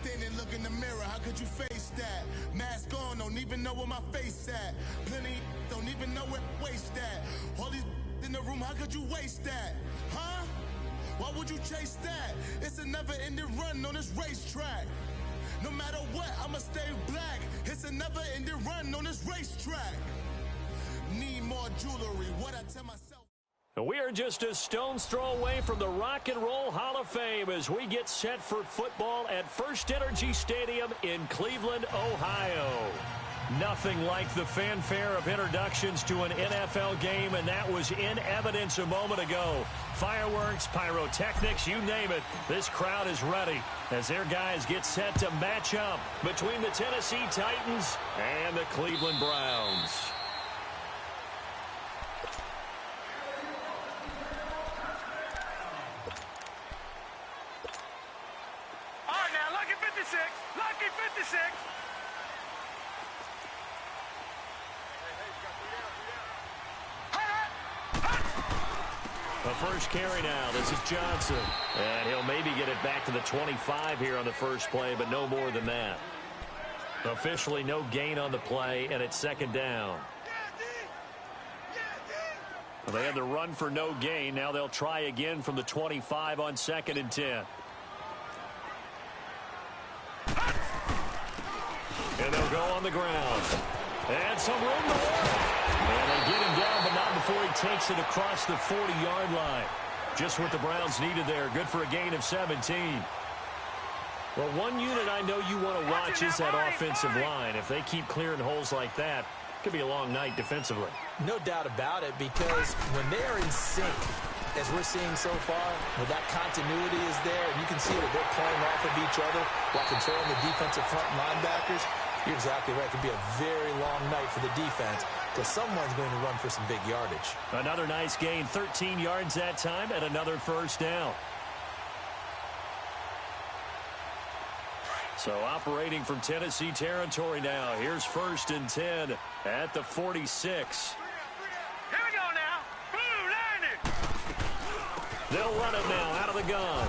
Standing, look in the mirror, how could you face that? Mask on, don't even know where my face at. Plenty, don't even know where waste at. All these in the room, how could you waste that? Huh? Why would you chase that? It's a never-ending run on this racetrack. No matter what, I'ma stay black. It's a never-ending run on this racetrack. Need more jewelry, what I tell myself. We are just a stone's throw away from the Rock and Roll Hall of Fame as we get set for football at First Energy Stadium in Cleveland, Ohio. Nothing like the fanfare of introductions to an NFL game, and that was in evidence a moment ago. Fireworks, pyrotechnics, you name it. This crowd is ready as their guys get set to match up between the Tennessee Titans and the Cleveland Browns. Lucky 56. The first carry now. This is Johnson. And he'll maybe get it back to the 25 here on the first play, but no more than that. Officially no gain on the play, and it's second down. Well, they had the run for no gain. Now they'll try again from the 25 on 2nd and 10. And they'll go on the ground. And some room to work. And they get him down, but not before he takes it across the 40-yard line. Just what the Browns needed there. Good for a gain of 17. Well, one unit I know you want to watch is that offensive line. If they keep clearing holes like that, it could be a long night defensively. No doubt about it, because when they are in sync, as we're seeing so far, when that continuity is there, and you can see that they're playing off of each other while controlling the defensive front linebackers, you're exactly right. It could be a very long night for the defense because someone's going to run for some big yardage. Another nice gain, 13 yards that time, and another first down. So operating from Tennessee territory now. Here's 1st and 10 at the 46. Here we go now. Blue, line it. They'll run it now out of the gun.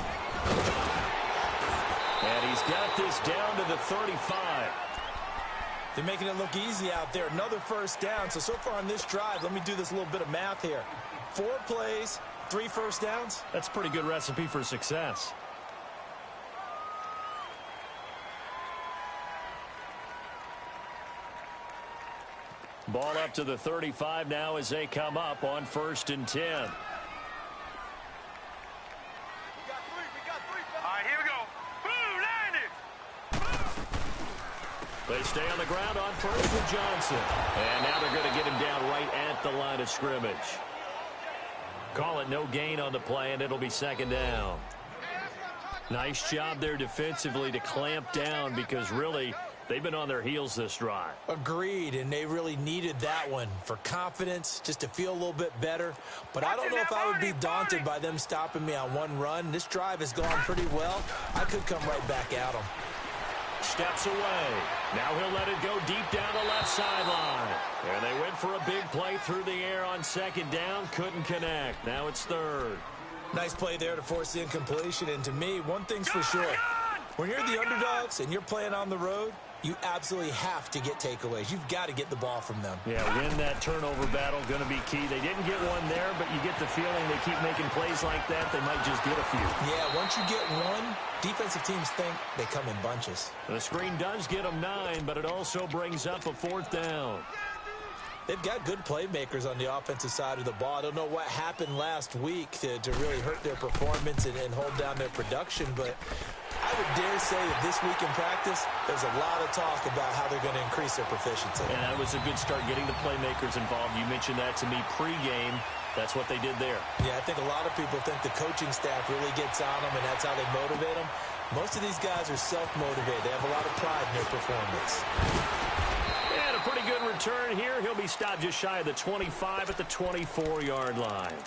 And he's got this down to the 35. They're making it look easy out there. Another first down. So far on this drive, let me do this little bit of math here. 4 plays, 3 first downs. That's a pretty good recipe for success. Ball up to the 35 now as they come up on 1st and 10. We got 3. All right, here we go. Blue, line it. They stay on the ground on 1st with Johnson. And now they're going to get him down right at the line of scrimmage. Call it no gain on the play, and it'll be 2nd down. Nice job there defensively to clamp down because really they've been on their heels this drive. Agreed, and they really needed that one for confidence, just to feel a little bit better. But I don't know if I would be daunted by them stopping me on one run. This drive has gone pretty well. I could come right back at them. Steps away. Now he'll let it go deep down the left sideline. And they went for a big play through the air on 2nd down. Couldn't connect. Now it's 3rd. Nice play there to force the incompletion. And to me, one thing's for sure. When you're the underdogs and you're playing on the road, you absolutely have to get takeaways. You've got to get the ball from them. Yeah, win that turnover battle, going to be key. They didn't get one there, but you get the feeling they keep making plays like that, they might just get a few. Yeah, once you get one, defensive teams think they come in bunches. The screen does get them 9, but it also brings up a 4th down. They've got good playmakers on the offensive side of the ball. I don't know what happened last week to really hurt their performance and hold down their production, but I would dare say that this week in practice, there's a lot of talk about how they're going to increase their proficiency. And that was a good start getting the playmakers involved. You mentioned that to me pregame. That's what they did there. Yeah, I think a lot of people think the coaching staff really gets on them, and that's how they motivate them. Most of these guys are self-motivated. They have a lot of pride in their performance. And a pretty good return here. He'll be stopped just shy of the 25 at the 24-yard line.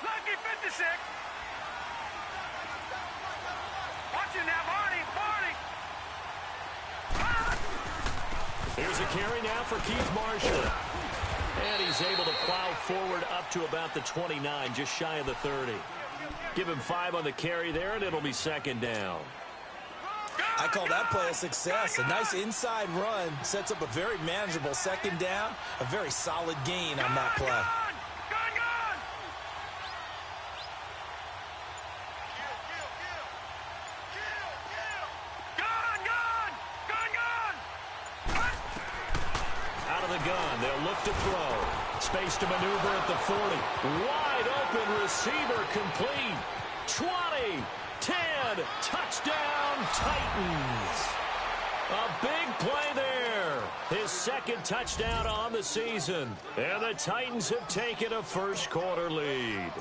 Lucky 56. Watch Watch it now, Barney. Here's a carry now for Keith Marshall. And he's able to plow forward up to about the 29, just shy of the 30. Give him 5 on the carry there, and it'll be second down. I call that play a success. A nice inside run sets up a very manageable second down, a very solid gain on that play. Out of the gun, they'll look to throw. Space to maneuver at the 40. Wide open receiver complete. 20, 10, touchdown Titans. A big play there. His second touchdown on the season. And the Titans have taken a first quarter lead.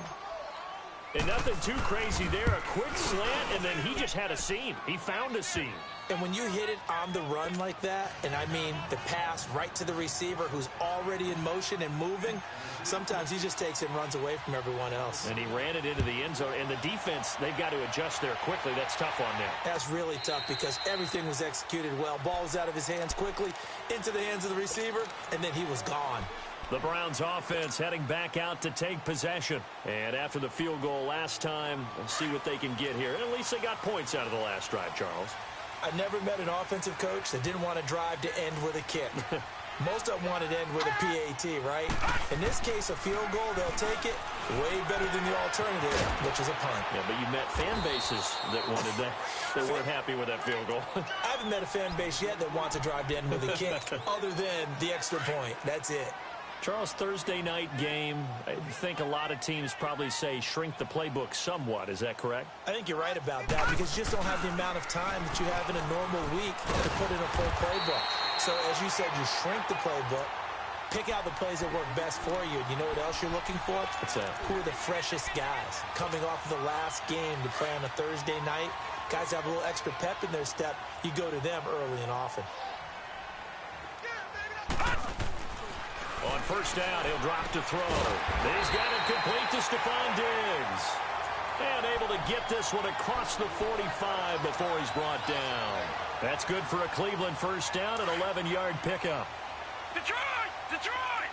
And nothing too crazy there. A quick slant, and then he just had a seam. He found a seam. And when you hit it on the run like that, and I mean the pass right to the receiver who's already in motion and moving, sometimes he just takes it and runs away from everyone else. And he ran it into the end zone. And the defense, they've got to adjust there quickly. That's tough on them. That's really tough because everything was executed well. Ball was out of his hands quickly, into the hands of the receiver, and then he was gone. The Browns offense heading back out to take possession. And after the field goal last time, we'll see what they can get here. At least they got points out of the last drive, Charles. I've never met an offensive coach that didn't want to drive to end with a kick. Most of them wanted to end with a PAT, right? In this case, a field goal, they'll take it way better than the alternative, which is a punt. Yeah, but you met fan bases that wanted that. They weren't happy with that field goal. I haven't met a fan base yet that wants to drive to end with a kick other than the extra point. That's it. Charles, Thursday night game, I think a lot of teams probably say shrink the playbook somewhat. Is that correct? I think you're right about that because you just don't have the amount of time that you have in a normal week to put in a full playbook. So, as you said, you shrink the playbook, pick out the plays that work best for you. You know what else you're looking for? What's that? Who are the freshest guys coming off of the last game to play on a Thursday night? Guys have a little extra pep in their step. You go to them early and often. On first down, he'll drop to throw. He's got it complete to Stephon Diggs. And able to get this one across the 45 before he's brought down. That's good for a Cleveland first down, an 11-yard pickup. Detroit! Detroit!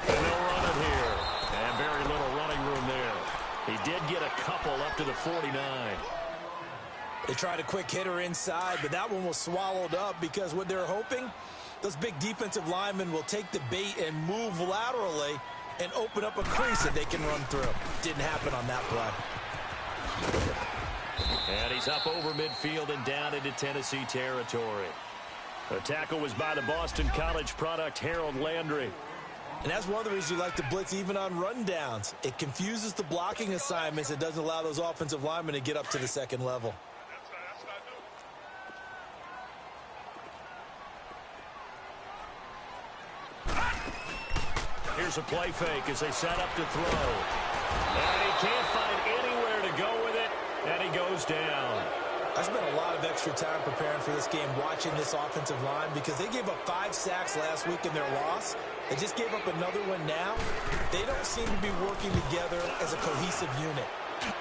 And they'll run it here. And very little running room there. He did get a couple up to the 49. They tried a quick hitter inside, but that one was swallowed up because what they're hoping, those big defensive linemen will take the bait and move laterally and open up a crease that they can run through. Didn't happen on that play. And he's up over midfield and down into Tennessee territory. The tackle was by the Boston College product, Harold Landry. And that's one of the reasons you like to blitz even on rundowns. It confuses the blocking assignments. It doesn't allow those offensive linemen to get up to the second level. Here's a play fake as they set up to throw. And he can't find anywhere to go with it, and he goes down. I spent a lot of extra time preparing for this game, watching this offensive line, because they gave up 5 sacks last week in their loss. They just gave up another one now. They don't seem to be working together as a cohesive unit.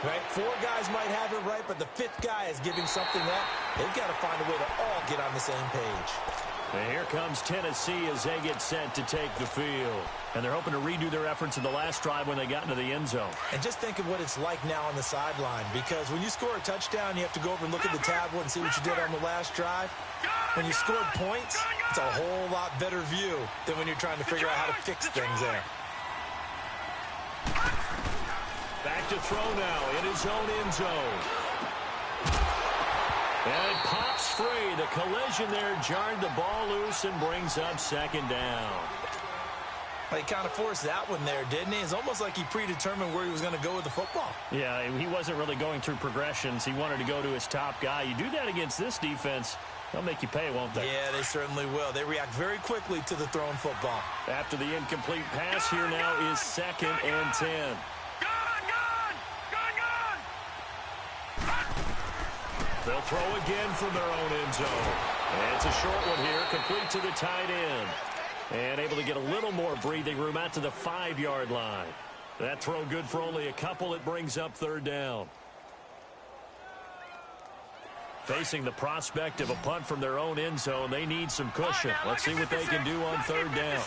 Right? 4 guys might have it right, but the 5th guy is giving something up. They've got to find a way to all get on the same page. And here comes Tennessee as they get set to take the field. And they're hoping to redo their efforts in the last drive when they got into the end zone. And just think of what it's like now on the sideline, because when you score a touchdown, you have to go over and look at the tablet and see what you did on the last drive. When you scored points, it's a whole lot better view than when you're trying to figure out how to fix things there. Back to throw now in his own end zone. And it pops free. The collision there jarred the ball loose and brings up second down. Well, he kind of forced that one there, didn't he? It's almost like he predetermined where he was going to go with the football. Yeah, he wasn't really going through progressions. He wanted to go to his top guy. You do that against this defense, they'll make you pay, won't they? Yeah, they certainly will. They react very quickly to the thrown football. After the incomplete pass, here now is 2nd and 10. They'll throw again from their own end zone. And it's a short one here, complete to the tight end. And able to get a little more breathing room out to the 5-yard line. That throw good for only a couple. It brings up third down. Facing the prospect of a punt from their own end zone, they need some cushion. Let's see what they can do on third down.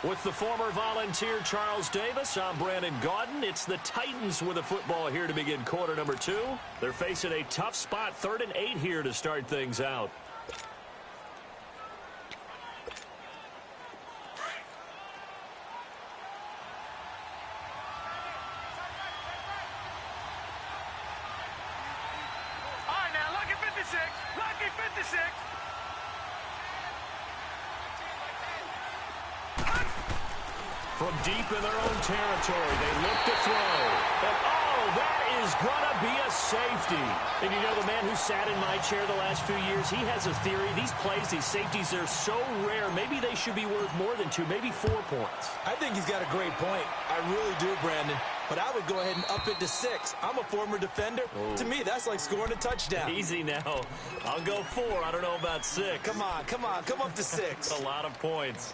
With the former Volunteer Charles Davis, I'm Brandon Gaudin. It's the Titans with the football here to begin quarter number 2. They're facing a tough spot, 3rd and 8 here to start things out. All right, now, lucky 56. Lucky 56. From deep in their own territory, they look to throw. And, oh, that is going to be a safety. And you know, the man who sat in my chair the last few years, he has a theory. These plays, these safeties, they're so rare. Maybe they should be worth more than 2, maybe 4 points. I think he's got a great point. I really do, Brandon. But I would go ahead and up it to 6. I'm a former defender. Oh. To me, that's like scoring a touchdown. Easy now. I'll go 4. I don't know about 6. Come on. Come up to 6. A lot of points.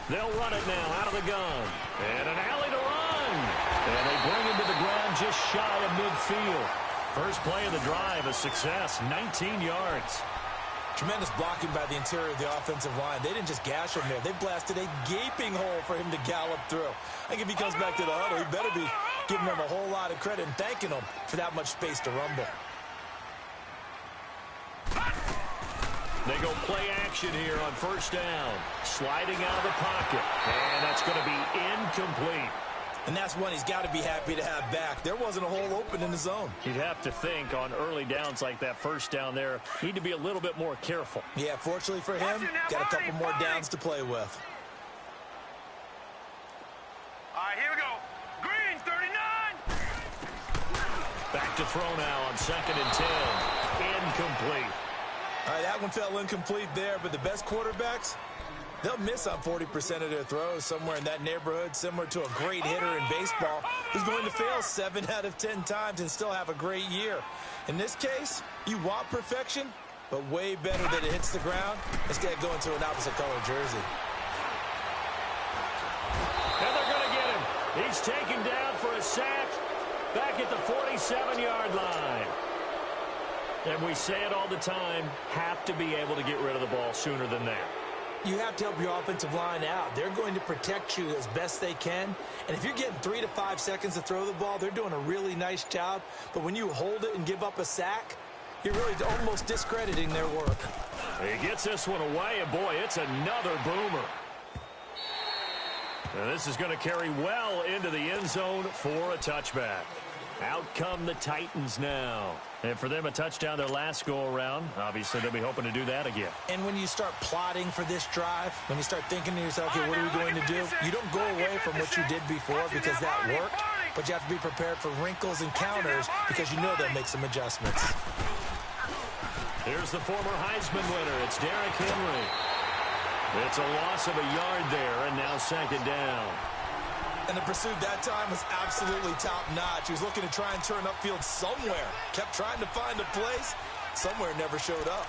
They'll run it now out of the gun. And an alley to run. And they bring him to the ground just shy of midfield. First play of the drive, a success, 19 yards. Tremendous blocking by the interior of the offensive line. They didn't just gash him there. They blasted a gaping hole for him to gallop through. I think if he comes back to the huddle, he better be giving them a whole lot of credit and thanking them for that much space to rumble. They go play action here on first down. Sliding out of the pocket. And that's going to be incomplete. And that's one he's got to be happy to have back. There wasn't a hole open in the zone. You'd have to think on early downs like that first down there, need to be a little bit more careful. Yeah, fortunately for him, got a couple more downs to play with. All right, here we go. Green, 39. Back to throw now on 2nd and 10. Incomplete. All right, that one fell incomplete there, but the best quarterbacks, they'll miss on 40% of their throws, somewhere in that neighborhood, similar to a great hitter in baseball who's going to fail 7 out of 10 times and still have a great year. In this case, you want perfection, but way better that it hits the ground instead of going to an opposite color jersey. And they're going to get him. He's taken down for a sack back at the 47-yard line. And we say it all the time, have to be able to get rid of the ball sooner than that. You have to help your offensive line out. They're going to protect you as best they can. And if you're getting 3 to 5 seconds to throw the ball, they're doing a really nice job. But when you hold it and give up a sack, you're really almost discrediting their work. He gets this one away, and boy, it's another boomer. And this is going to carry well into the end zone for a touchback. Out come the Titans now. And for them, a touchdown their last go-around. Obviously, they'll be hoping to do that again. And when you start plotting for this drive, when you start thinking to yourself, okay, what are we going to do? You don't go away from what you did before because that worked, but you have to be prepared for wrinkles and counters because you know they'll make some adjustments. Here's the former Heisman winner. It's Derrick Henry. It's a loss of a yard there, and now 2nd down. And the pursuit that time was absolutely top-notch. He was looking to try and turn upfield somewhere. Kept trying to find a place. Somewhere never showed up.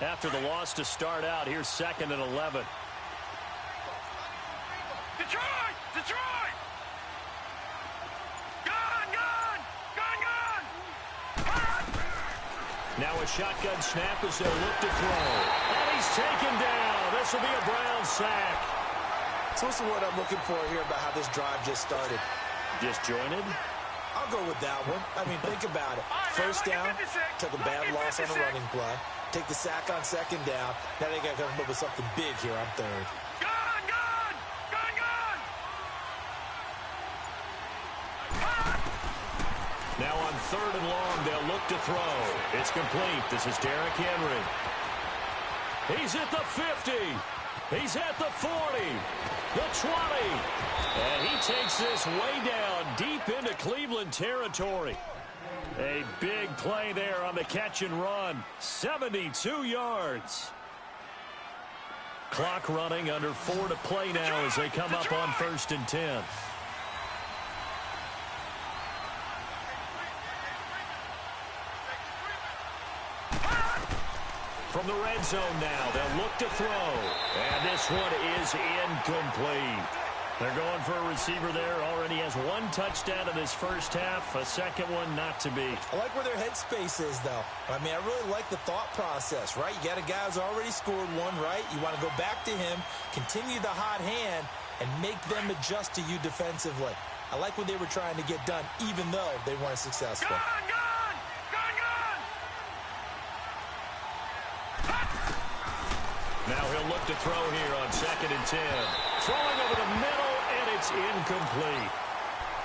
After the loss to start out, here's 2nd and 11. Detroit! Detroit! Now a shotgun snap as they'll look to throw. And he's taken down. This will be a Brown sack. So what's the word I'm looking for here about how this drive just started? Disjointed? I'll go with that one. I mean, think about it. First down, took a bad loss on a running play. Take the sack on 2nd down. Now they got to come up with something big here on 3rd. Now on 3rd and long, they'll look to throw. It's complete. This is Derrick Henry. He's at the 50. He's at the 40. The 20. And he takes this way down deep into Cleveland territory. A big play there on the catch and run. 72 yards. Clock running, under 4 to play now as they come up on 1st and 10. From the red zone now, they'll look to throw. And this one is incomplete. They're going for a receiver there. Already has 1 touchdown in this first half. A second one not to be. I like where their headspace is, though. I mean, I really like the thought process, right? You got a guy who's already scored 1, right? You want to go back to him, continue the hot hand, and make them adjust to you defensively. I like what they were trying to get done, even though they weren't successful. Now he'll look to throw here on 2nd and 10. Throwing over the middle, and it's incomplete.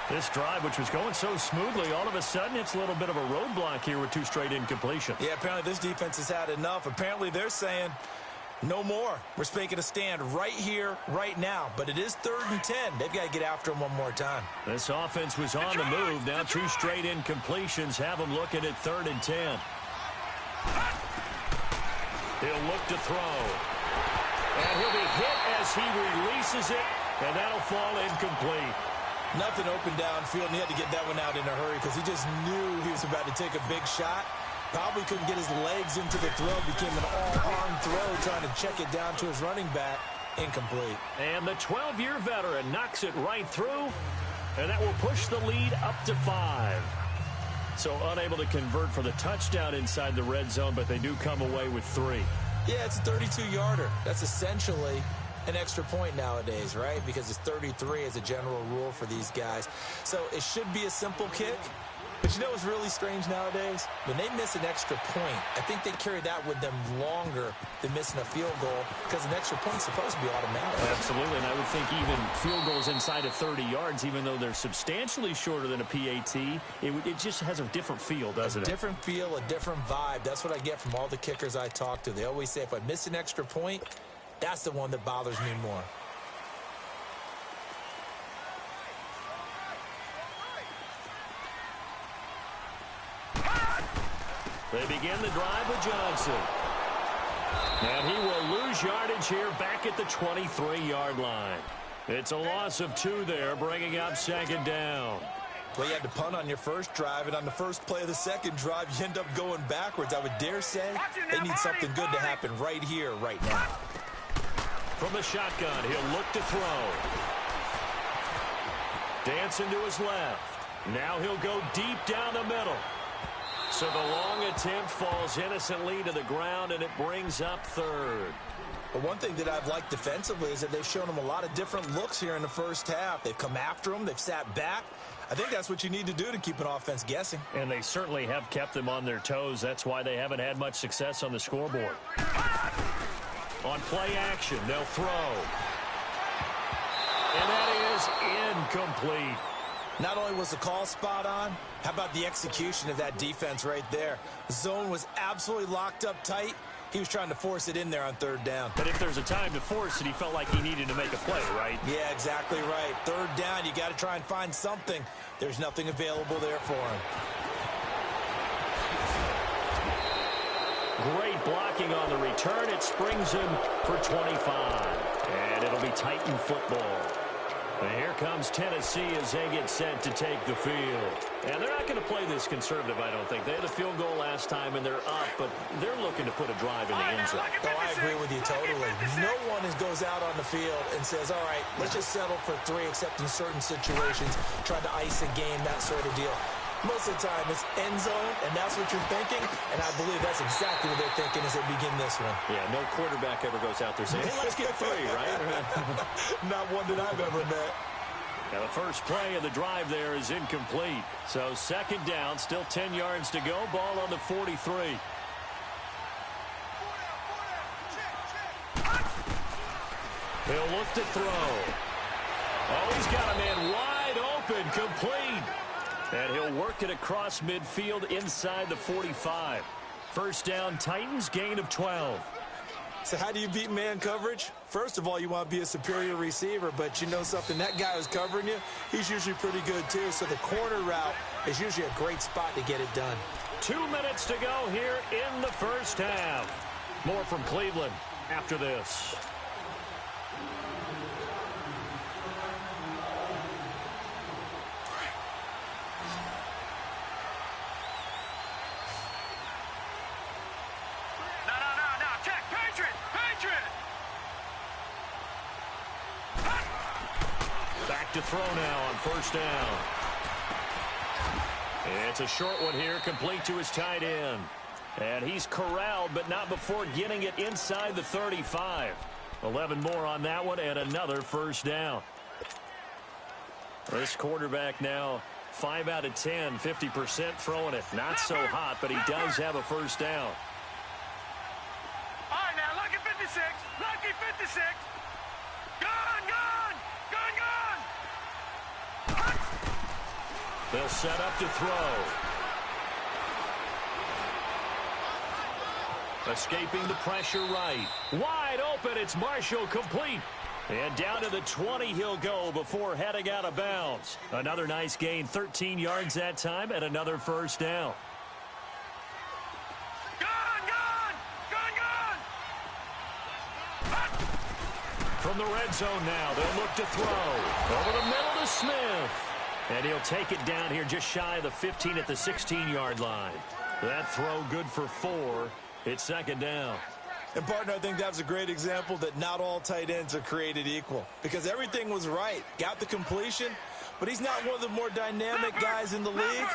This drive, which was going so smoothly, all of a sudden it's a little bit of a roadblock here with 2 straight incompletions. Yeah, apparently this defense has had enough. Apparently they're saying, no more. We're making a stand right here, right now. But it is 3rd and 10. They've got to get after him one more time. This offense was on the move. Now 2 straight incompletions have them looking at 3rd and 10. He'll look to throw. And he'll be hit as he releases it, and that'll fall incomplete. Nothing open downfield, and he had to get that one out in a hurry because he just knew he was about to take a big shot. Probably couldn't get his legs into the throw. Became an all-arm throw trying to check it down to his running back. Incomplete. And the 12-year veteran knocks it right through, and that will push the lead up to 5. So unable to convert for the touchdown inside the red zone, but they do come away with 3. Yeah, it's a 32-yarder. That's essentially an extra point nowadays, right? Because it's 33 as a general rule for these guys. So it should be a simple kick. But you know what's really strange nowadays? When they miss an extra point, I think they carry that with them longer than missing a field goal because an extra point is supposed to be automatic. Absolutely, and I would think even field goals inside of 30 yards, even though they're substantially shorter than a PAT, it just has a different feel, doesn't it? A different feel, a different vibe. That's what I get from all the kickers I talk to. They always say if I miss an extra point, that's the one that bothers me more. They begin the drive with Johnson. And he will lose yardage here back at the 23-yard line. It's a loss of 2 there, bringing up 2nd down. Well, you had to punt on your first drive, and on the first play of the second drive, you end up going backwards. I would dare say they need something good to happen right here, right now. From the shotgun, he'll look to throw. Dancing to his left. Now he'll go deep down the middle. So the long attempt falls innocently to the ground, and it brings up 3rd. But one thing that I've liked defensively is that they've shown him a lot of different looks here in the first half. They've come after him. They've sat back. I think that's what you need to do to keep an offense guessing. And they certainly have kept them on their toes. That's why they haven't had much success on the scoreboard. On play action, they'll throw. And that is incomplete. Not only was the call spot on, how about the execution of that defense right there? The zone was absolutely locked up tight. He was trying to force it in there on 3rd down. But if there's a time to force it, he felt like he needed to make a play, right? Yeah, exactly right. 3rd down, you got to try and find something. There's nothing available there for him. Great blocking on the return. It springs him for 25. And it'll be Titan football. And here comes Tennessee as they get set to take the field. And they're not going to play this conservative, I don't think. They had a field goal last time, and they're up, but they're looking to put a drive in the end zone. Oh, I agree with you totally. No one goes out on the field and says, all right, let's just settle for 3, except in certain situations, trying to ice a game, that sort of deal. Most of the time, it's end zone, and that's what you're thinking, and I believe that's exactly what they're thinking as they begin this one. Yeah, no quarterback ever goes out there saying, hey, let's get 3, right? Not one that I've ever met. Now, the first play of the drive there is incomplete. So 2nd down, still 10 yards to go. Ball on the 43. He'll look to throw. Oh, he's got a man wide open, complete. And he'll work it across midfield inside the 45. First down, Titans, gain of 12. So how do you beat man coverage? First of all, you want to be a superior receiver, but you know something, that guy who's covering you, he's usually pretty good too. So the corner route is usually a great spot to get it done. 2 minutes to go here in the first half. More from Cleveland after this. To throw now on first down. It's a short one here, complete to his tight end. And he's corralled, but not before getting it inside the 35. 11 more on that one, and another first down. This quarterback now 5 out of 10, 50% throwing it. Not so hot, but he does have a first down. All right, now, lucky 56. Lucky 56. They'll set up to throw. Escaping the pressure right. Wide open, it's Marshall, complete. And down to the 20 he'll go before heading out of bounds. Another nice gain, 13 yards that time, and another first down. From the red zone now, they'll look to throw. Over the middle to Smith. And he'll take it down here just shy of the 15 at the 16-yard line. That throw good for 4. It's second down. And, partner, I think that's a great example that not all tight ends are created equal. Because everything was right. Got the completion, but he's not one of the more dynamic guys in the league.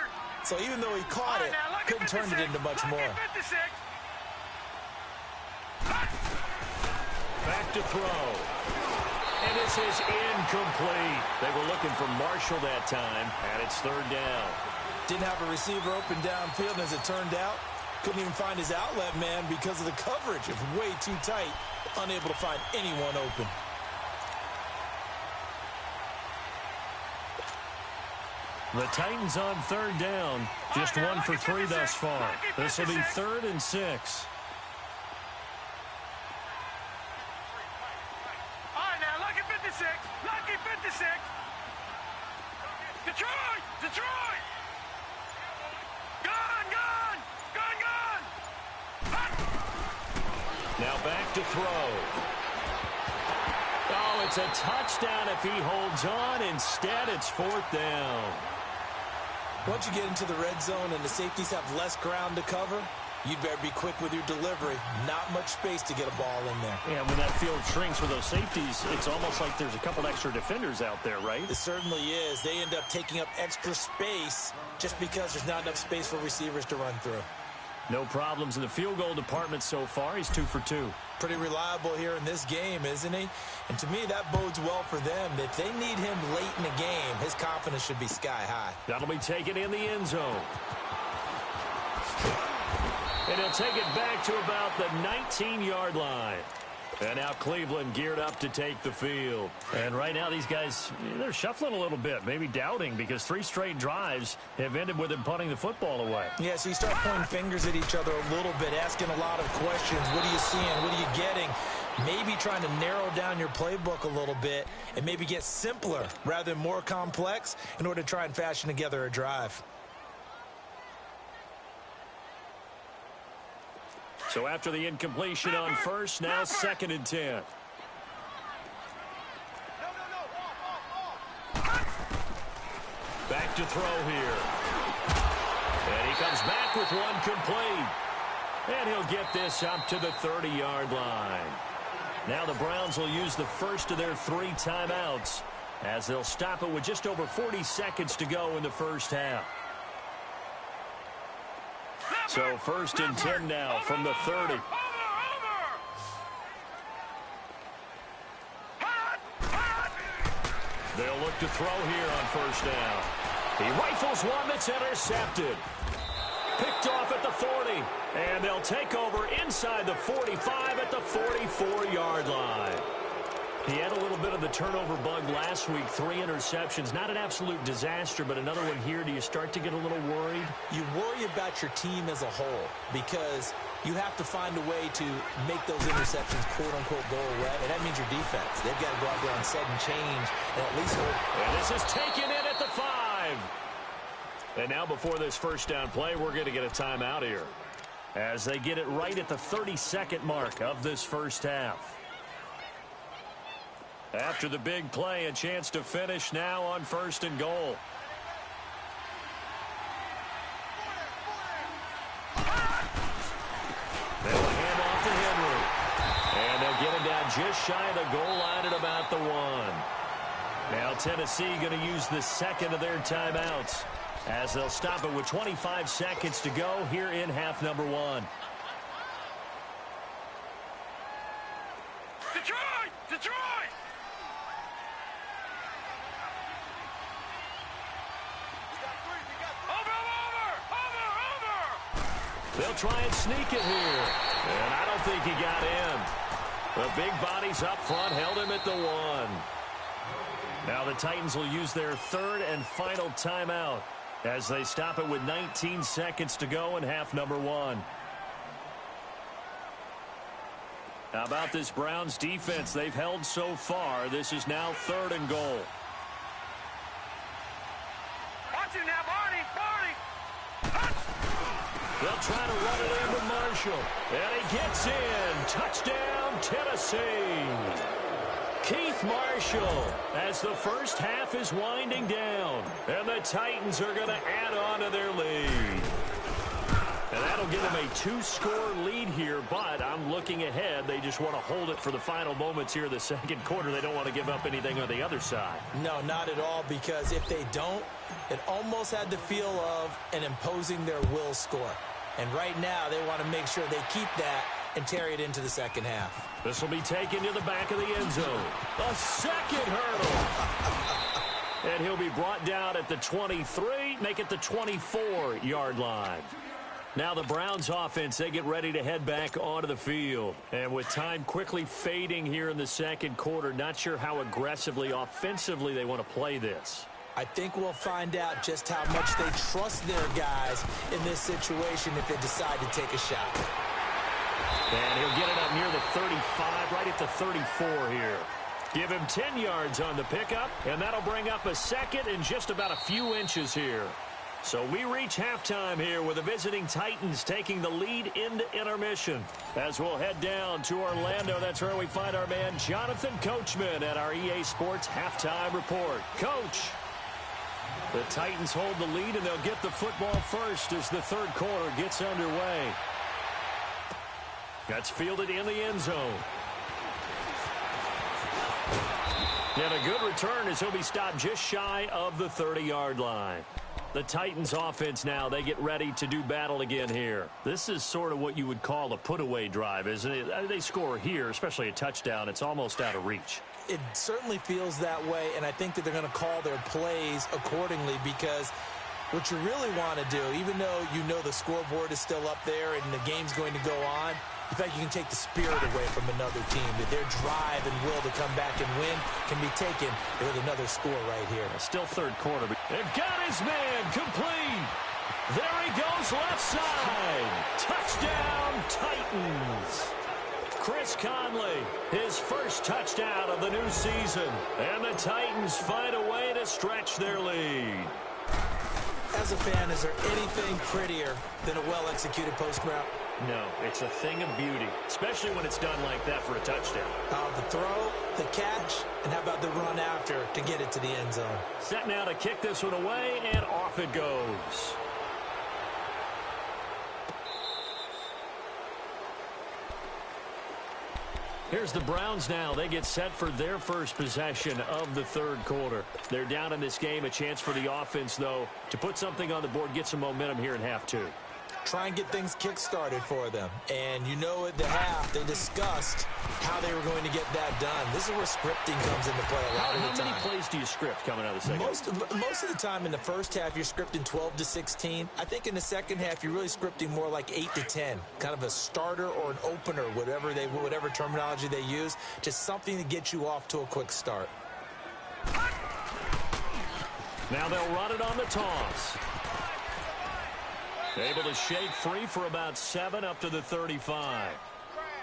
So even though he caught it, couldn't turn it into much more. Back to throw. And this is incomplete. They were looking for Marshall that time, and it's third down. Didn't have a receiver open downfield, and as it turned out, couldn't even find his outlet man because of the coverage. It was way too tight, unable to find anyone open. The Titans on third down, just 1 for 3 thus far. This will be 3rd and 6. Lucky 56. Detroit. Gone. Now back to throw. Oh, it's a touchdown if he holds on. Instead, it's 4th down. Once you get into the red zone and the safeties have less ground to cover, you'd better be quick with your delivery. Not much space to get a ball in there. Yeah, when that field shrinks with those safeties, it's almost like there's a couple extra defenders out there, right? It certainly is. They end up taking up extra space just because there's not enough space for receivers to run through. No problems in the field goal department so far. He's 2 for 2. Pretty reliable here in this game, isn't he? And to me, that bodes well for them. If they need him late in the game, his confidence should be sky high. That'll be taken in the end zone. And he'll take it back to about the 19-yard line. And now Cleveland geared up to take the field. And right now these guys, they're shuffling a little bit, maybe doubting, because 3 straight drives have ended with him punting the football away. Yeah, so you start pointing fingers at each other a little bit, asking a lot of questions. What are you seeing? What are you getting? Maybe trying to narrow down your playbook a little bit and maybe get simpler rather than more complex in order to try and fashion together a drive. So after the incompletion on first, now 2nd and 10. Back to throw here. And he comes back with one complete. And he'll get this up to the 30-yard line. Now the Browns will use the first of their 3 timeouts as they'll stop it with just over 40 seconds to go in the first half. So 1st and 10 now from the 30. They'll look to throw here on first down. He rifles one that's intercepted. Picked off at the 40. And they'll take over inside the 45 at the 44-yard line. He had a little bit of the turnover bug last week, 3 interceptions. Not an absolute disaster, but another one here. Do you start to get a little worried? You worry about your team as a whole because you have to find a way to make those interceptions, quote-unquote, go away, and that means your defense. They've got to go out there on sudden change and at least hold. And this is taken in at the 5. And now before this first down play, we're going to get a timeout here as they get it right at the 30-second mark of this first half. After the big play, a chance to finish now on 1st and goal. They'll hand off to Henry. And they'll get him down just shy of the goal line at about the 1. Now Tennessee going to use the second of their timeouts as they'll stop it with 25 seconds to go here in half number 1. Detroit! Detroit! They'll try and sneak it here. And I don't think he got in. The big bodies up front held him at the 1. Now the Titans will use their third and final timeout as they stop it with 19 seconds to go in half number 1. How about this Browns defense they've held so far? This is now 3rd and goal. Watch it now, Barney! Barney! They'll try to run it into Marshall. And he gets in. Touchdown, Tennessee. Keith Marshall as the first half is winding down. And the Titans are going to add on to their lead. And that'll give them a 2-score lead here, but I'm looking ahead. They just want to hold it for the final moments here in the second quarter. They don't want to give up anything on the other side. No, not at all, because if they don't, it almost had the feel of an imposing their will score. And right now, they want to make sure they keep that and carry it into the second half. This will be taken to the back of the end zone. A second hurdle. And he'll be brought down at the 23, make it the 24-yard line. Now the Browns offense, they get ready to head back onto the field. And with time quickly fading here in the second quarter, not sure how aggressively, offensively they want to play this. I think we'll find out just how much they trust their guys in this situation if they decide to take a shot. And he'll get it up near the 35, right at the 34 here. Give him 10 yards on the pickup, and that'll bring up a second and just about a few inches here. So we reach halftime here with the visiting Titans taking the lead into intermission. As we'll head down to Orlando, that's where we find our man Jonathan Coachman at our EA Sports Halftime Report. Coach, the Titans hold the lead, and they'll get the football first as the third quarter gets underway. That's fielded in the end zone. And a good return as he'll be stopped just shy of the 30-yard line. The Titans offense now, they get ready to do battle again here. This is sort of what you would call a put-away drive, isn't it? They score here, especially a touchdown. It's almost out of reach. It certainly feels that way, and I think that they're going to call their plays accordingly, because what you really want to do, even though you know the scoreboard is still up there and the game's going to go on, in fact, you can take the spirit away from another team, that their drive and will to come back and win can be taken with another score right here. Still third quarter. They've got his man complete. There he goes left side. Touchdown, Titans. Chris Conley, his first touchdown of the new season. And the Titans find a way to stretch their lead. As a fan, is there anything prettier than a well-executed post route? No, it's a thing of beauty, especially when it's done like that for a touchdown. The throw, the catch, and how about the run after to get it to the end zone? Set now to kick this one away, and off it goes. Here's the Browns now. They get set for their first possession of the third quarter. They're down in this game. A chance for the offense, though, to put something on the board, get some momentum here in half two. Try and get things kick-started for them. And you know at the half, they discussed how they were going to get that done. This is where scripting comes into play a lot of the time. How many plays do you script coming out of the second? Most of the time in the first half, you're scripting 12 to 16. I think in the second half, you're really scripting more like 8 to 10. Kind of a starter or an opener, whatever terminology they use. Just something to get you off to a quick start. Now they'll run it on the toss. Able to shake free for about 7 up to the 35.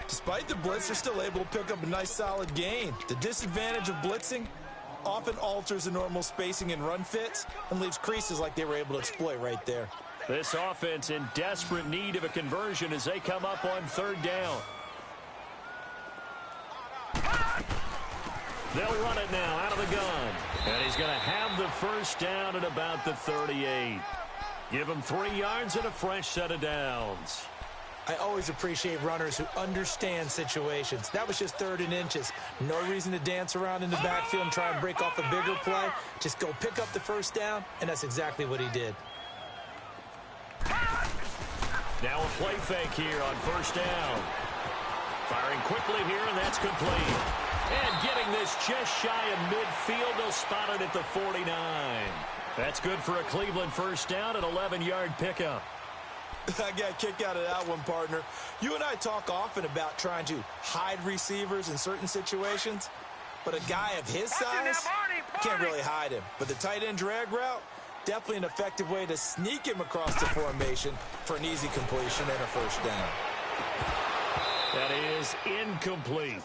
Despite the blitz, they're still able to pick up a nice solid gain. The disadvantage of blitzing often alters the normal spacing and run fits and leaves creases like they were able to exploit right there. This offense in desperate need of a conversion as they come up on 3rd down. They'll run it now out of the gun. And he's going to have the first down at about the 38. Give him 3 yards and a fresh set of downs. I always appreciate runners who understand situations. That was just 3rd and inches. No reason to dance around in the backfield and try and break off a bigger play. Just go pick up the first down, and that's exactly what he did. Now a play fake here on 1st down. Firing quickly here, and that's complete. And getting this just shy of midfield, they'll spot it at the 49. That's good for a Cleveland first down, an 11-yard pickup. I got a kick out of that one, partner. You and I talk often about trying to hide receivers in certain situations, but a guy of his size can't really hide him. But the tight end drag route, definitely an effective way to sneak him across the formation for an easy completion and a first down. That is incomplete.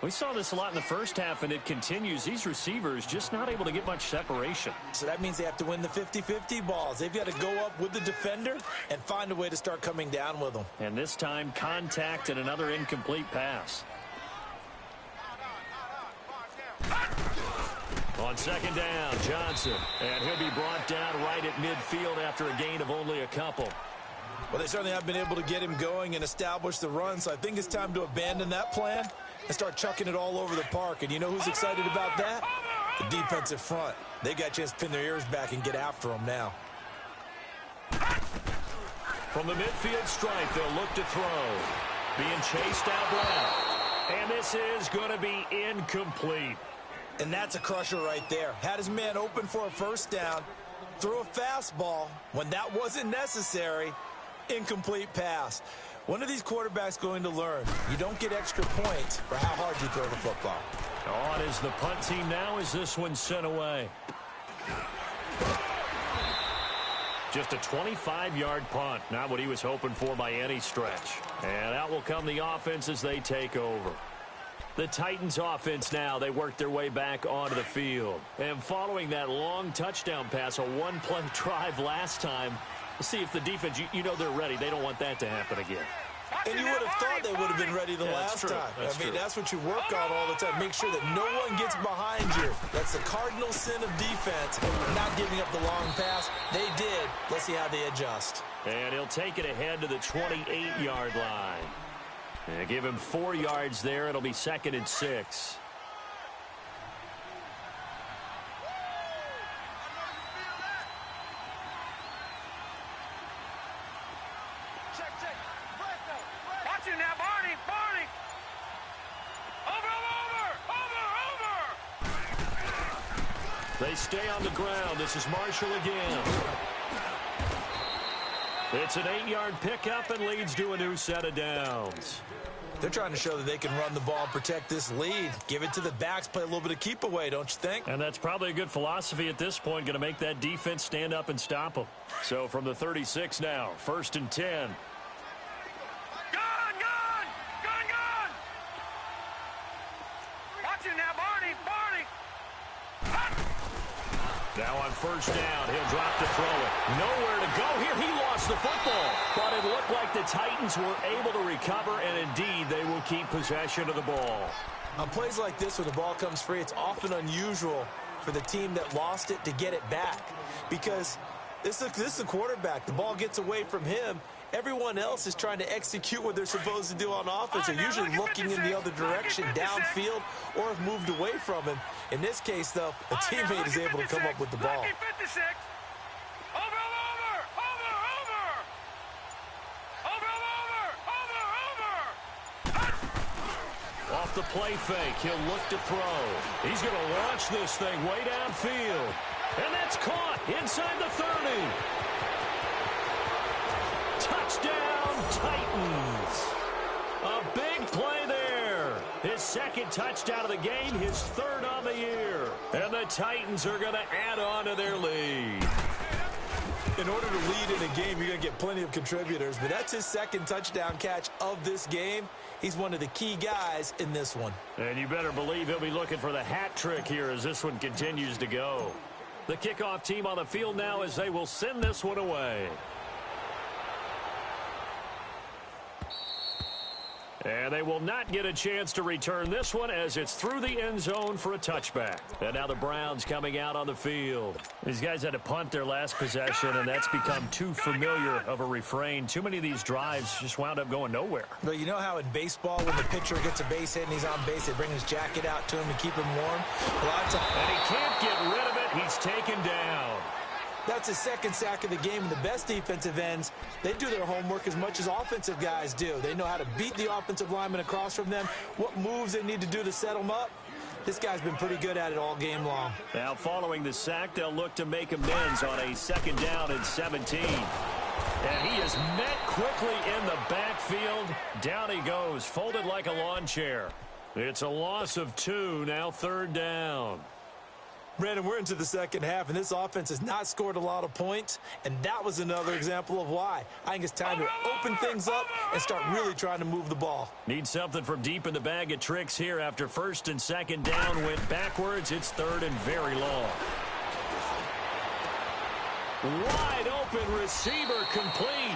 We saw this a lot in the first half, and it continues. These receivers just not able to get much separation. So that means they have to win the 50-50 balls. They've got to go up with the defender and find a way to start coming down with them. And this time, contact and another incomplete pass. On 2nd down, Johnson. And he'll be brought down right at midfield after a gain of only a couple. Well, they certainly have been able to get him going and establish the run, so I think it's time to abandon that plan and start chucking it all over the park. And you know who's excited about that? The defensive front. They got a chance to pin their ears back and get after him now. From the midfield stripe, they'll look to throw. Being chased out left. And this is going to be incomplete. And that's a crusher right there. Had his man open for a first down, threw a fastball when that wasn't necessary. Incomplete pass. When are these quarterbacks going to learn? You don't get extra points for how hard you throw the football. On is the punt team now as this one's sent away. Just a 25-yard punt. Not what he was hoping for by any stretch. And out will come the offense as they take over. The Titans offense now, they work their way back onto the field. And following that long touchdown pass, a one-play drive last time, see if the defense, you know they're ready. They don't want that to happen again. And you would have thought they would have been ready the last time. That's what you work on all the time. Make sure that no one gets behind you. That's the cardinal sin of defense, not giving up the long pass. They did. Let's see how they adjust. And he'll take it ahead to the 28-yard line. And give him 4 yards there. It'll be 2nd and 6. They stay on the ground. This is Marshall again. It's an 8-yard pickup and leads to a new set of downs. They're trying to show that they can run the ball and protect this lead. Give it to the backs, play a little bit of keep away, don't you think? And that's probably a good philosophy at this point, going to make that defense stand up and stop them. So from the 36 now, 1st and 10. Now on 1st down, he'll drop to throw it. Nowhere to go here. He lost the football. But it looked like the Titans were able to recover, and indeed they will keep possession of the ball. On plays like this, when the ball comes free, it's often unusual for the team that lost it to get it back. Because this is a quarterback. The ball gets away from him. Everyone else is trying to execute what they're supposed to do on offense. They're usually looking in the other direction, downfield, or have moved away from him. In this case, though, a teammate is able to come up with the ball. Off the play fake, he'll look to throw. He's going to launch this thing way downfield. And that's caught inside the 30. Touchdown, Titans. A big play there. His 2nd touchdown of the game, his 3rd on the year. And the Titans are going to add on to their lead. In order to lead in a game, you're going to get plenty of contributors, but that's his second touchdown catch of this game. He's one of the key guys in this one. And you better believe he'll be looking for the hat trick here as this one continues to go. The kickoff team on the field now as they will send this one away. And they will not get a chance to return this one as it's through the end zone for a touchback. And now the Browns coming out on the field. These guys had to punt their last possession, and that's become too familiar of a refrain. Too many of these drives just wound up going nowhere. But you know how in baseball, when the pitcher gets a base hit and he's on base, they bring his jacket out to him to keep him warm? A lot of times, and he can't get rid of it. He's taken down. That's his second sack of the game, and the best defensive ends, they do their homework as much as offensive guys do. They know how to beat the offensive lineman across from them, what moves they need to do to set them up. This guy's been pretty good at it all game long. Now, following the sack, they'll look to make amends on a 2nd down and 17. And he is met quickly in the backfield. Down he goes, folded like a lawn chair. It's a loss of 2, now 3rd down. Brandon, we're into the second half, and this offense has not scored a lot of points, and that was another example of why. I think it's time to open things up and start really trying to move the ball. Need something from deep in the bag of tricks here after 1st and 2nd down went backwards. It's 3rd and very long. Wide open receiver complete,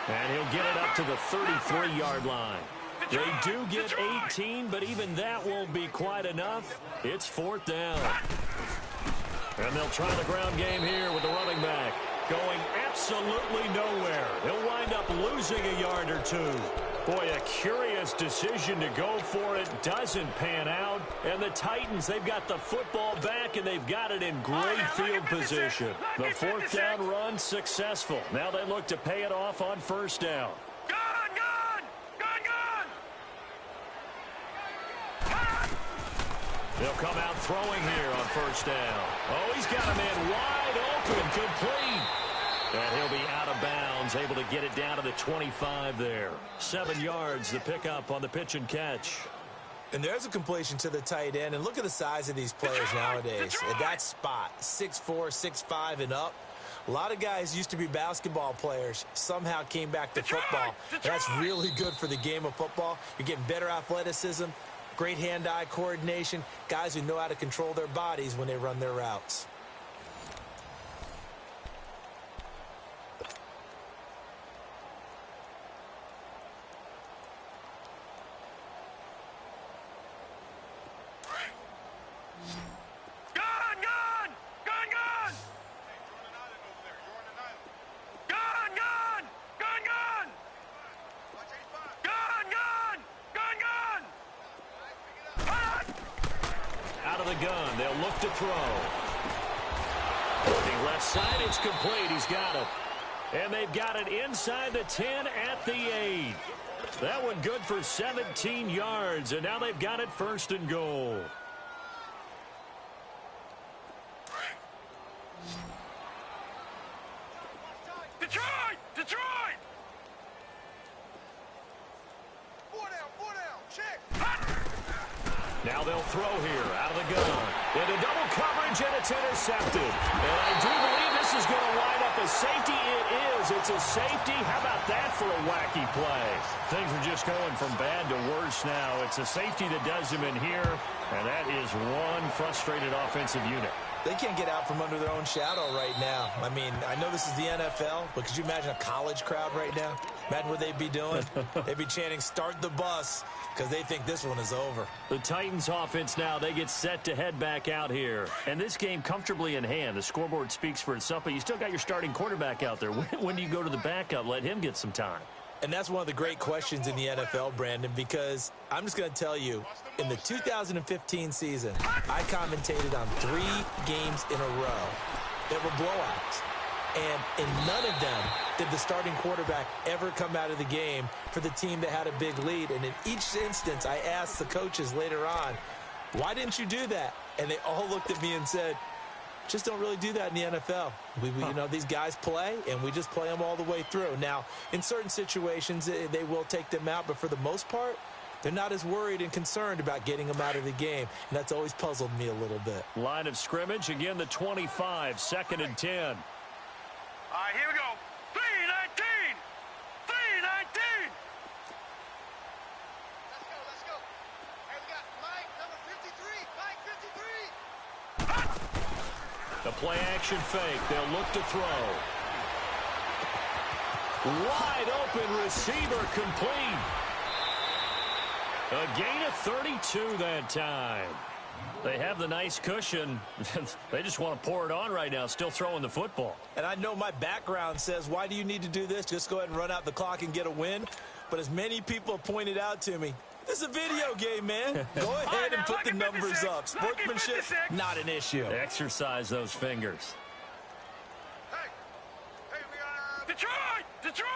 and he'll get it up to the 33-yard line. They do get 18, but even that won't be quite enough. It's 4th down. And they'll try the ground game here with the running back. Going absolutely nowhere. He'll wind up losing a yard or 2. Boy, a curious decision to go for it. Doesn't pan out. And the Titans, they've got the football back, and they've got it in great field position. The 4th down run successful. Now they look to pay it off on 1st down. They'll come out throwing here on 1st down. Oh, he's got a man wide open, complete. And he'll be out of bounds, able to get it down to the 25 there. 7 yards, the pickup on the pitch and catch. And there's a completion to the tight end. And look at the size of these players nowadays. At that spot, 6'4", 6'5", and up. A lot of guys used to be basketball players, somehow came back to football. That's really good for the game of football. You're getting better athleticism. Great hand-eye coordination, guys who know how to control their bodies when they run their routes. Gun. They'll look to throw. Looking left side, it's complete. He's got it. And they've got it inside the 10 at the 8. That one good for 17 yards, and now they've got it 1st and goal. Detroit! Detroit! 4 down, check. Now they'll throw here out of the gun. Into double coverage, and it's intercepted. And I do believe this is going to wind up a safety. It is. It's a safety. How about that for a wacky play? Things are just going from bad to worse now. It's a safety that does him in here, and that is one frustrated offensive unit. They can't get out from under their own shadow right now. I mean, I know this is the NFL, but could you imagine a college crowd right now? Imagine what they'd be doing. They'd be chanting, "Start the bus," because they think this one is over. The Titans offense now, they get set to head back out here. And this game comfortably in hand. The scoreboard speaks for itself, but you still got your starting quarterback out there. When do you go to the backup? Let him get some time. And that's one of the great questions in the NFL, Brandon, because I'm just going to tell you, in the 2015 season, I commentated on 3 games in a row that were blowouts. And in none of them did the starting quarterback ever come out of the game for the team that had a big lead. And in each instance, I asked the coaches later on, why didn't you do that? And they all looked at me and said, just don't really do that in the NFL. You know, these guys play, and we just play them all the way through. Now, in certain situations, they will take them out, but for the most part, they're not as worried and concerned about getting them out of the game, and that's always puzzled me a little bit. Line of scrimmage, again, the 25, 2nd and 10. All right, here we go. 319! 319! Let's go. Hey, we got Mike, number 53. Mike, 53. The play action fake. They'll look to throw. Wide open receiver complete. A gain of 32 that time. They have the nice cushion. They just want to pour it on right now, still throwing the football. And I know my background says, why do you need to do this? Just go ahead and run out the clock and get a win. But as many people have pointed out to me, this is a video game, man. Go ahead and put the numbers up. Sportsmanship, not an issue. Exercise those fingers. Hey, we got Detroit! Detroit!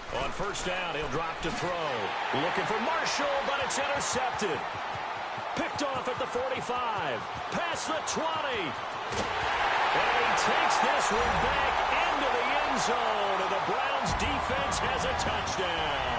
On first down, he'll drop to throw. Looking for Marshall, but it's intercepted. Picked off at the 45. Past the 20. And he takes this one back into the end zone. And the Browns defense has a touchdown.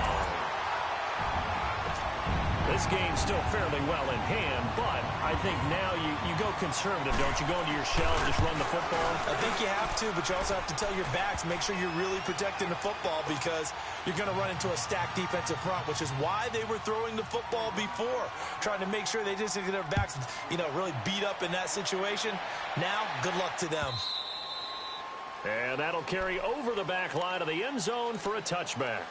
This game's still fairly well in hand, but I think now you go conservative, don't you? Go into your shell and just run the football? I think you have to, but you also have to tell your backs, make sure you're really protecting the football because you're going to run into a stacked defensive front, which is why they were throwing the football before, trying to make sure they just get their backs, really beat up in that situation. Now, good luck to them. And that'll carry over the back line of the end zone for a touchback.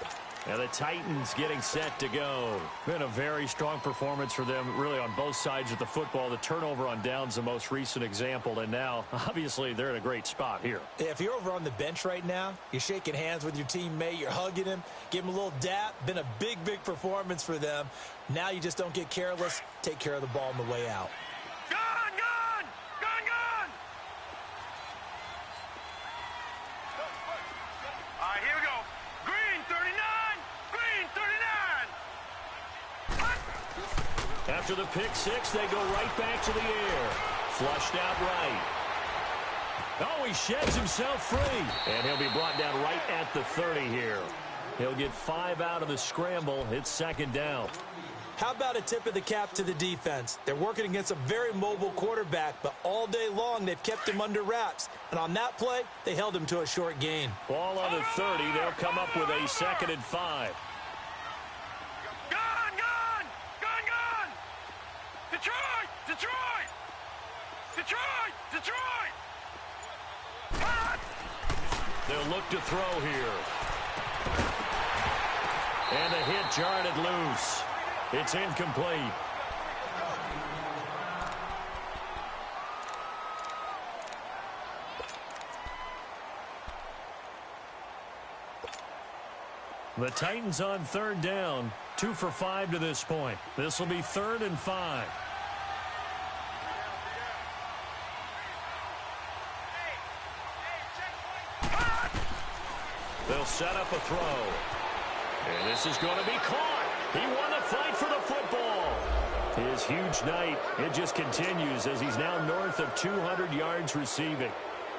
And the Titans getting set to go. Been a very strong performance for them, really, on both sides of the football. The turnover on downs, the most recent example. And now, obviously, they're in a great spot here. Yeah, if you're over on the bench right now, you're shaking hands with your teammate, you're hugging him, give him a little dap. Been a big performance for them. Now you just don't get careless. Take care of the ball on the way out. Gun! All right, here we go. Green 39! Green 39! After the pick six, they go right back to the air. Flushed out right. Oh, he sheds himself free. And he'll be brought down right at the 30 here. He'll get 5 out of the scramble. It's second down. How about a tip of the cap to the defense? They're working against a very mobile quarterback, but all day long they've kept him under wraps. And on that play, they held him to a short gain. Ball on the 30. They'll come up with a 2nd and 5. Gun! Detroit! They'll look to throw here. And the hit jarred it loose. It's incomplete. The Titans on third down. 2 for 5 to this point. This will be 3rd and 5. They'll set up a throw. And this is going to be caught. He won the fight for the football. His huge night, it just continues as he's now north of 200 yards receiving.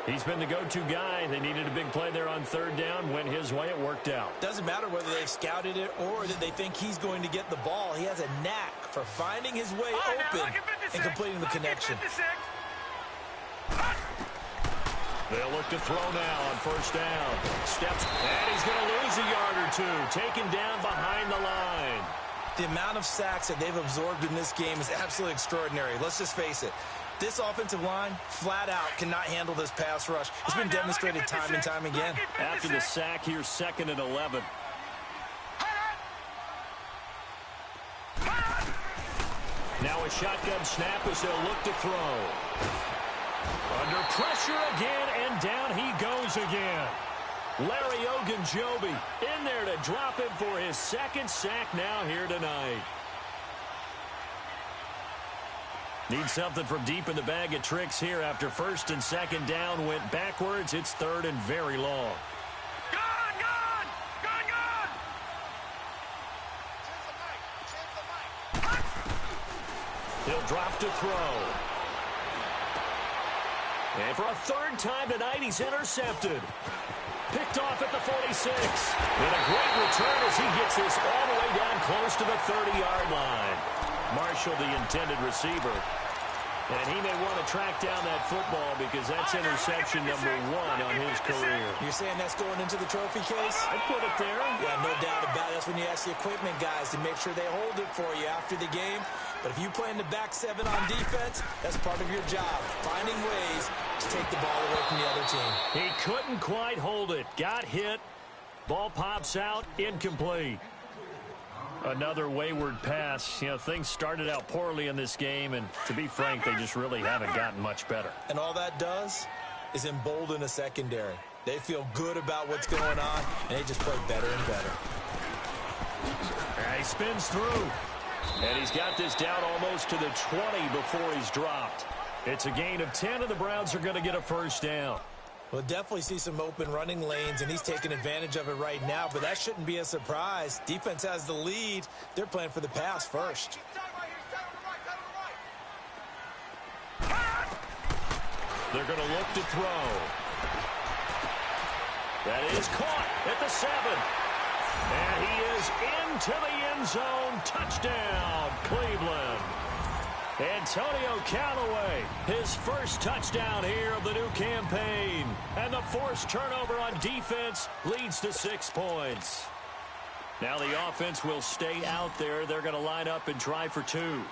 He's been the go-to guy. They needed a big play there on third down. Went his way. It worked out. Doesn't matter whether they've scouted it or that they think he's going to get the ball. He has a knack for finding his way open and completing the connection. They'll look to throw now on first down. Steps, and he's going to lose a yard or two. Taken down behind the line. The amount of sacks that they've absorbed in this game is absolutely extraordinary. Let's just face it. This offensive line, flat out, cannot handle this pass rush. It's been demonstrated time and time again. After the sack, here's 2nd and 11. Now a shotgun snap as they'll look to throw. Under pressure again, and down he goes again. Larry Ogunjobi in there to drop him for his 2nd sack now here tonight. Need something from deep in the bag of tricks here after 1st and 2nd down went backwards. It's 3rd and very long. Gun! He'll drop to throw. And for a 3rd time tonight, he's intercepted. Picked off at the 46. And a great return as he gets this all the way down close to the 30-yard line. Marshall, the intended receiver. And he may want to track down that football because that's interception number 1 on his career. You're saying that's going into the trophy case? I'd put it there. Yeah, no doubt about it. That's when you ask the equipment guys to make sure they hold it for you after the game. But if you play in the back 7 on defense, that's part of your job, finding ways to take the ball away from the other team. He couldn't quite hold it. Got hit. Ball pops out. Incomplete. Another wayward pass. You know, things started out poorly in this game, and to be frank, they just really haven't gotten much better. And all that does is embolden a secondary. They feel good about what's going on, and they just play better and better. And he spins through. And he's got this down almost to the 20 before he's dropped. It's a gain of 10, and the Browns are going to get a first down. We'll definitely see some open running lanes, and he's taking advantage of it right now, but that shouldn't be a surprise. Defense has the lead. They're playing for the pass first. They're going to look to throw. That is caught at the 7. And he is into the end zone. Touchdown, Cleveland. Antonio Callaway, his first touchdown here of the new campaign. And the forced turnover on defense leads to 6 points. Now the offense will stay out there. They're going to line up and try for 2.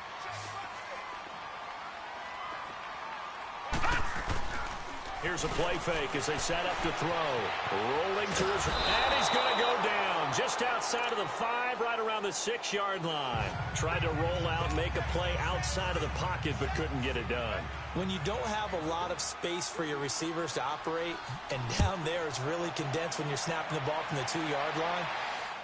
Here's a play fake as they set up to throw. Rolling to his... And he's going to go down just outside of the 5, right around the 6-yard line. Tried to roll out, make a play outside of the pocket, but couldn't get it done. When you don't have a lot of space for your receivers to operate, and down there it's really condensed when you're snapping the ball from the 2-yard line,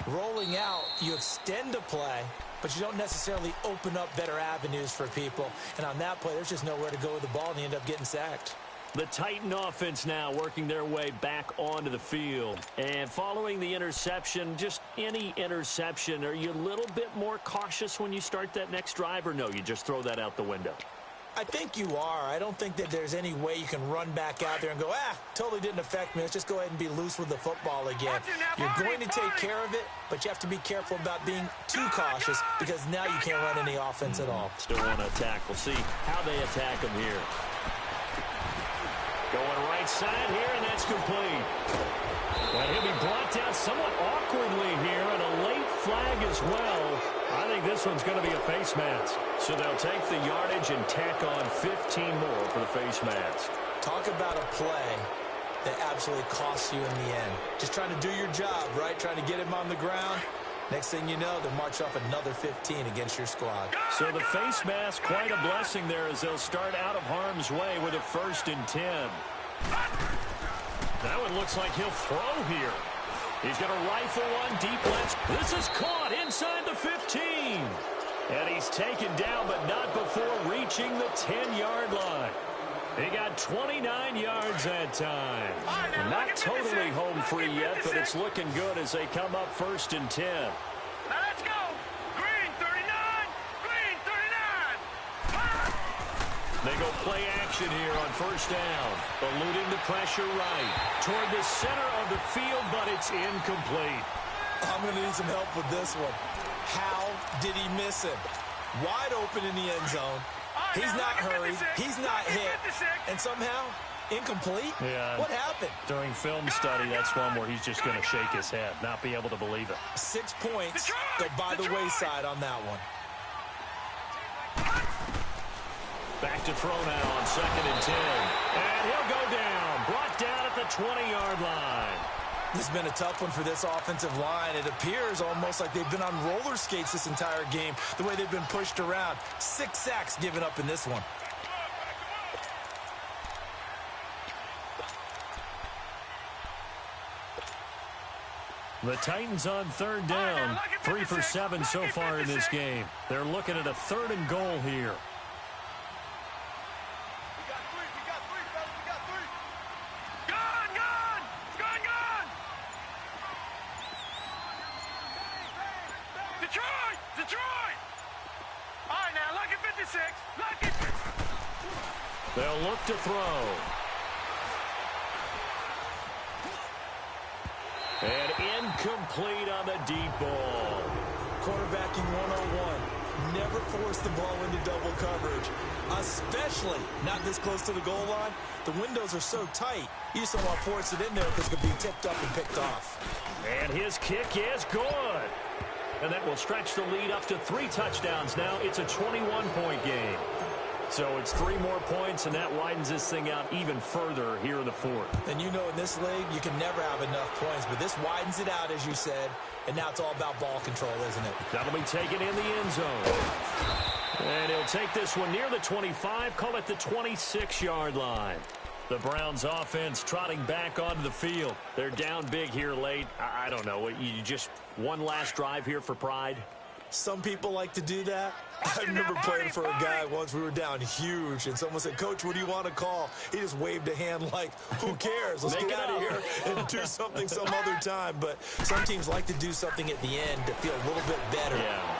rolling out, you extend a play, but you don't necessarily open up better avenues for people. And on that play, there's just nowhere to go with the ball, and you end up getting sacked. The Titan offense now working their way back onto the field. And following the interception, just any interception, are you a little bit more cautious when you start that next drive, or no, you just throw that out the window? I think you are. I don't think that there's any way you can run back out there and go, totally didn't affect me. Let's just go ahead and be loose with the football again. You're going to take care of it, but you have to be careful about being too cautious because now you can't run any offense at all. Still want to attack. We'll see how they attack him here. Going right side here, and that's complete. Well, he'll be brought down somewhat awkwardly here, and a late flag as well. I think this one's going to be a face mask. So they'll take the yardage and tack on 15 more for the face mask. Talk about a play that absolutely costs you in the end. Just trying to do your job, right? Trying to get him on the ground. Next thing you know, they'll march off another 15 against your squad. So the face mask, quite a blessing there as they'll start out of harm's way with a 1st and 10. That one looks like he'll throw here. He's going to rifle one deep left. This is caught inside the 15. And he's taken down, but not before reaching the 10-yard line. He got 29 yards that time. Not totally home free yet, but it's looking good as they come up 1st and 10. Now let's go. Green 39. Green 39. They go play action here on 1st down. Eluding the pressure right. Toward the center of the field, but it's incomplete. I'm going to need some help with this one. How did he miss him? Wide open in the end zone. He's not hurried. He's not hit. And somehow, incomplete? Yeah. What happened? During film study, that's one where he's just going to shake his head, not be able to believe it. 6 points go by the wayside on that one. Back to throw now on 2nd and 10. And he'll go down. Brought down at the 20-yard line. This has been a tough one for this offensive line. It appears almost like they've been on roller skates this entire game, the way they've been pushed around. 6 sacks given up in this one. The Titans on 3rd down. 3 for 7 so far in this game. They're looking at a 3rd and goal here. Detroit! All right, now, look at 56. Look at... They'll look to throw. And incomplete on the deep ball. Quarterbacking 101. Never force force the ball into double coverage, especially not this close to the goal line. The windows are so tight, you just don't want to force it in there because it could be tipped up and picked off. And his kick is good. And that will stretch the lead up to 3 touchdowns now. It's a 21-point game. So it's 3 more points, and that widens this thing out even further here in the fourth. And you know in this league, you can never have enough points, but this widens it out, as you said, and now it's all about ball control, isn't it? That'll be taken in the end zone. And he'll take this one near the 25, call it the 26-yard line. The Browns offense trotting back onto the field. They're down big here late. I don't know. You just one last drive here for pride? Some people like to do that. I remember playing for a guy once. We were down huge, and someone said, "Coach, what do you want to call?" He just waved a hand like, "Who cares? Let's get out of here and do something some other time." But some teams like to do something at the end to feel a little bit better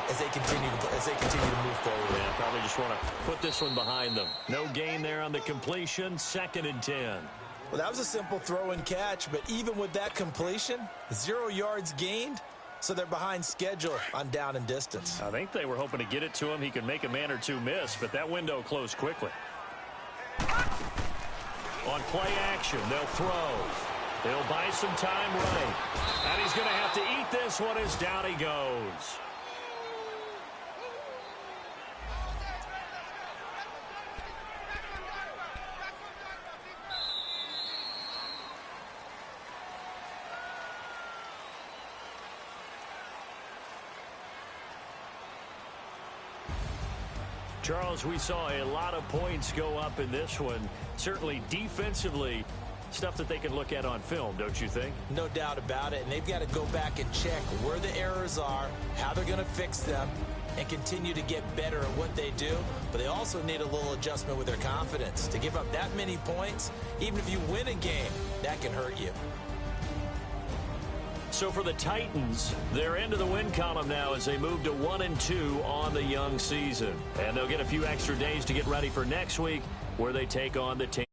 as they continue to move forward. Yeah, probably just want to put this one behind them. No gain there on the completion. 2nd and 10. Well, that was a simple throw and catch, but even with that completion, 0 yards gained. So they're behind schedule on down and distance. I think they were hoping to get it to him. He could make a man or two miss, but that window closed quickly. On play action, they'll throw. They'll buy some time right. And he's going to have to eat this one as down he goes. Charles, we saw a lot of points go up in this one. Certainly defensively, stuff that they can look at on film, don't you think? No doubt about it. And they've got to go back and check where the errors are, how they're going to fix them, and continue to get better at what they do. But they also need a little adjustment with their confidence. To give up that many points, even if you win a game, that can hurt you. So for the Titans, they're into the win column now as they move to 1-2 on the young season. And they'll get a few extra days to get ready for next week, where they take on the Tampa